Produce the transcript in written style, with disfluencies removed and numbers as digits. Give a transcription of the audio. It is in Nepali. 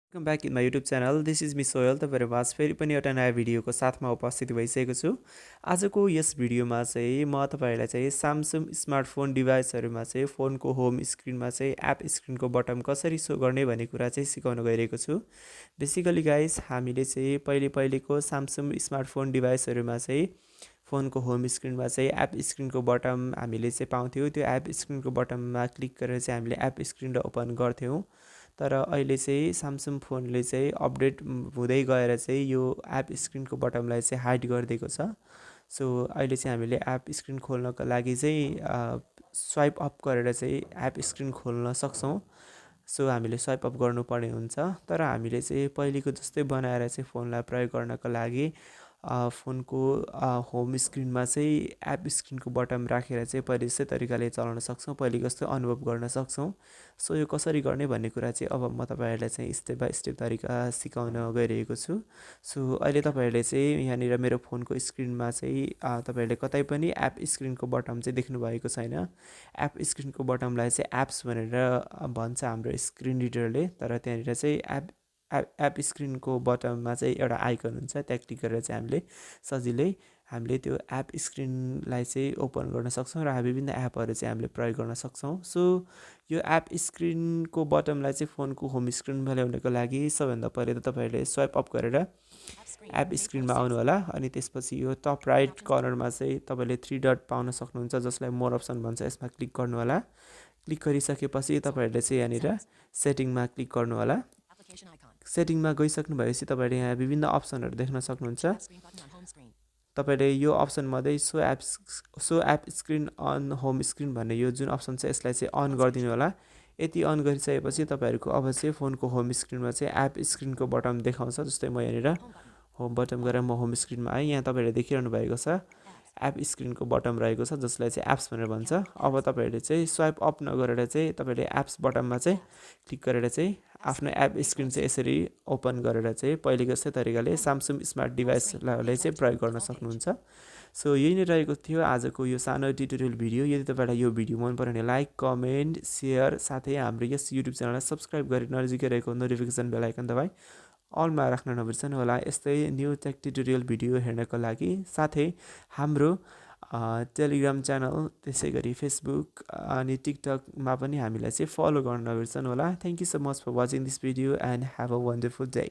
Welcome back in my YouTube channel this is me soil तपाईँहरू माझ फेरि पनि एउटा नयाँ भिडियोको साथमा उपस्थित भइसकेको छु। आजको यस भिडियोमा चाहिँ म तपाईँहरूलाई चाहिँ स्यामसङ स्मार्टफोन डिभाइसहरूमा चाहिँ फोनको होम स्क्रिनमा चाहिँ एप स्क्रिनको बटन कसरी सो गर्ने भन्ने कुरा चाहिँ सिकाउन गइरहेको छु। बेसिकली गाइस हामीले चाहिँ पहिलेको स्यामसङ स्मार्टफोन डिभाइसहरूमा चाहिँ फोनको होम स्क्रिनमा चाहिँ एप स्क्रिनको बटन हामीले चाहिँ पाउँथ्यौँ। त्यो एप स्क्रिनको बटनमा क्लिक गरेर चाहिँ हामीले एप स्क्रिन ओपन गर्थ्यौँ। तर अहिले चाहिँ स्यामसङ फोनले चाहिँ अपडेट हुँदै गएर चाहिँ यो एप स्क्रिनको बटनलाई चाहिँ हाइड गरिदिएको छ। सो अहिले चाहिँ हामीले एप स्क्रिन खोल्नको लागि चाहिँ स्वाइप अप गरेर चाहिँ एप स्क्रिन खोल्न सक्छौँ। सो हामीले स्वाइप अप गर्नुपर्ने हुन्छ। तर हामीले चाहिँ पहिलेको जस्तै बनाएर चाहिँ फोनलाई प्रयोग गर्नको लागि फोनको होम स्क्रिनमा चाहिँ एप स्क्रिनको बटन राखेर चाहिँ पहिले जस्तै तरिकाले चलाउन सक्छौँ, पहिले जस्तो अनुभव गर्न सक्छौँ। सो यो कसरी गर्ने भन्ने कुरा चाहिँ अब म तपाईँहरूलाई चाहिँ स्टेप बाई स्टेप तरिका सिकाउन गइरहेको छु। सो अहिले तपाईँहरूले चाहिँ यहाँनिर मेरो फोनको स्क्रिनमा चाहिँ तपाईँहरूले कतै पनि एप स्क्रिनको बटन चाहिँ देख्नु भएको छैन। एप स्क्रिनको बटनलाई चाहिँ एप्स भनेर भन्छ हाम्रो स्क्रिन रिडरले। तर त्यहाँनिर चाहिँ एप स्क्रिनको बटनमा चाहिँ एउटा आइकन हुन्छ, त्यहाँ क्लिक गरेर चाहिँ हामीले त्यो एप स्क्रिनलाई चाहिँ ओपन गर्न सक्छौँ र विभिन्न एपहरू चाहिँ हामीले प्रयोग गर्न सक्छौँ। सो यो एप स्क्रिनको बटनलाई चाहिँ फोनको होम स्क्रिनमा ल्याउनको लागि सबैभन्दा पहिले त तपाईँहरूले स्वाइप अप गरेर एप स्क्रिनमा आउनु होला। अनि त्यसपछि यो टप राइट कर्नरमा चाहिँ तपाईँले 3 डट पाउन सक्नुहुन्छ, जसलाई मोर अप्सन भन्छ। यसमा क्लिक गर्नु होला। क्लिक गरिसकेपछि तपाईँहरूले चाहिँ यहाँनिर सेटिङमा क्लिक गर्नु होला। सेटिङमा गइसक्नु भएपछि तपाईँले यहाँ विभिन्न अप्सनहरू देख्न सक्नुहुन्छ। तपाईँले यो अप्सनमध्ये सो app screen on home screen भन्ने यो जुन अप्सन छ यसलाई चाहिँ अन गरिदिनु होला। यति अन गरिसकेपछि तपाईँहरूको अब चाहिँ फोनको होम स्क्रिनमा चाहिँ एप स्क्रिनको बटन देखाउँछ। जस्तै म यहाँनिर होम बटन गरेर म होम स्क्रिनमा आएँ। यहाँ तपाईँहरूले देखिरहनु भएको छ एप स्क्रिनको बटन रहेको छ, जसलाई चाहिँ एप्स भनेर भन्छ। अब तपाईँहरूले चाहिँ स्वाइप अप नगरेर चाहिँ तपाईँले एप्स बटनमा चाहिँ क्लिक गरेर चाहिँ आफ्नो एप स्क्रिन चाहिँ यसरी ओपन गरेर चाहिँ पहिलेको जस्तै तरिकाले स्यामसङ स्मार्ट डिभाइसलाई चाहिँ प्रयोग गर्न सक्नुहुन्छ। सो यही नै रहेको थियो आजको यो सानो ट्युटोरियल भिडियो। यदि तपाईँलाई यो भिडियो मन पऱ्यो भने लाइक, कमेन्ट, सेयर, साथै हाम्रो यस युट्युब च्यानललाई सब्सक्राइब गरेर नजिकै रहेको नोटिफिकेसन बेल आइकन दबाई अलमा राख्न नबिर्सनु होला यस्तै न्यू टेक ट्युटोरियल भिडियो हेर्नको लागि। साथै हाम्रो टेलिग्राम च्यानल, त्यसै गरी फेसबुक अनि टिकटकमा पनि हामीलाई चाहिँ फलो गर्न नबिर्सनु होला। Thank you so much for watching this video and have a wonderful day.